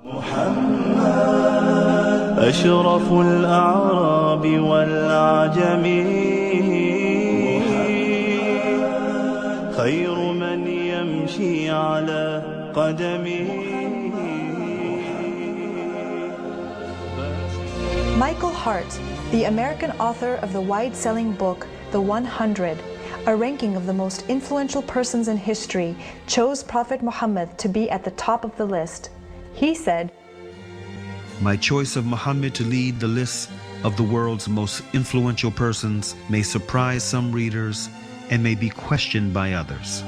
محمد أشرف الأعراب والأعجم خير من يمشي على قدمه. Michael Hart, the American author of the wide-selling book The 100, a ranking of the most influential persons in history, chose Prophet Muhammad to be at the top of the list. He said, "My choice of Muhammad to lead the list of the world's most influential persons may surprise some readers and may be questioned by others.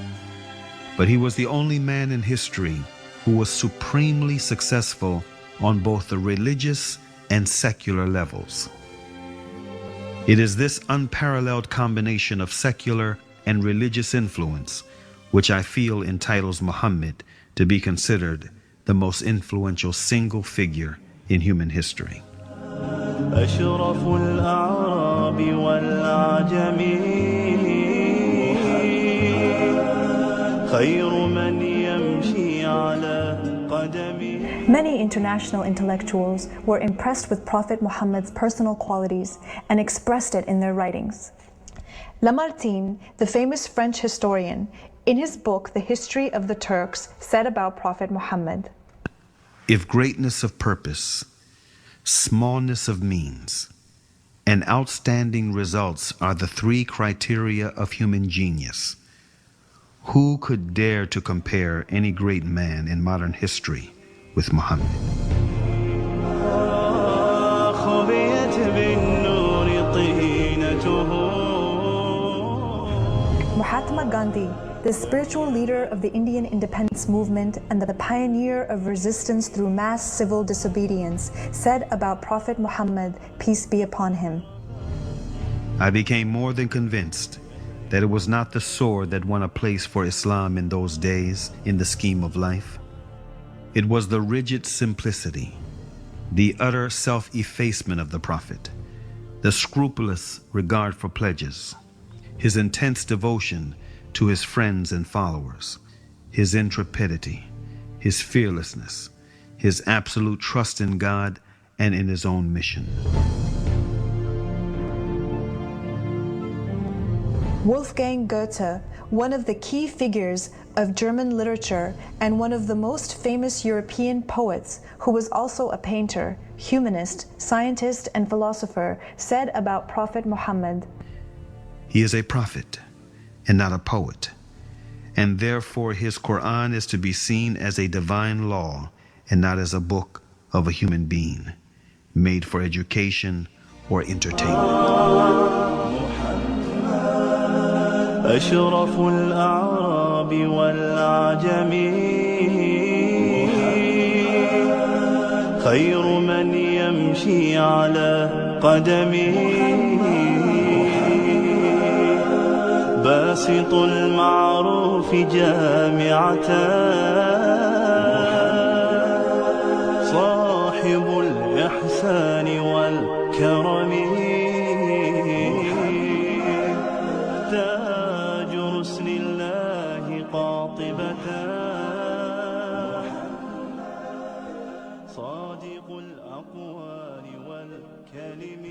But he was the only man in history who was supremely successful on both the religious and secular levels. It is this unparalleled combination of secular and religious influence which I feel entitles Muhammad to be considered the most influential single figure in human history." أشرف الأعراب والأعجم خير من يمشي على قدمه. Many international intellectuals were impressed with Prophet Muhammad's personal qualities and expressed it in their writings. Lamartine, the famous French historian, in his book The History of the Turks, said about Prophet Muhammad, "If greatness of purpose, smallness of means, and outstanding results are the three criteria of human genius, who could dare to compare any great man in modern history with Muhammad?" Mahatma Gandhi, the spiritual leader of the Indian independence movement and the pioneer of resistance through mass civil disobedience, said about Prophet Muhammad, peace be upon him, "I became more than convinced that it was not the sword that won a place for Islam in those days in the scheme of life. It was the rigid simplicity, the utter self-effacement of the Prophet, the scrupulous regard for pledges, his intense devotion to his friends and followers, his intrepidity, his fearlessness, his absolute trust in God and in his own mission." Wolfgang Goethe, one of the key figures of German literature and one of the most famous European poets, who was also a painter, humanist, scientist, and philosopher, said about Prophet Muhammad, "He is a prophet and not a poet, and therefore his Quran is to be seen as a divine law and not as a book of a human being, made for education or entertainment." أشرف الأعراب والأعجم خير من يمشي على قدمه باسط المعروف جامعة صاحب الإحسان والكرم تاج رسل الله قاطبة صادق الأقوال والكلم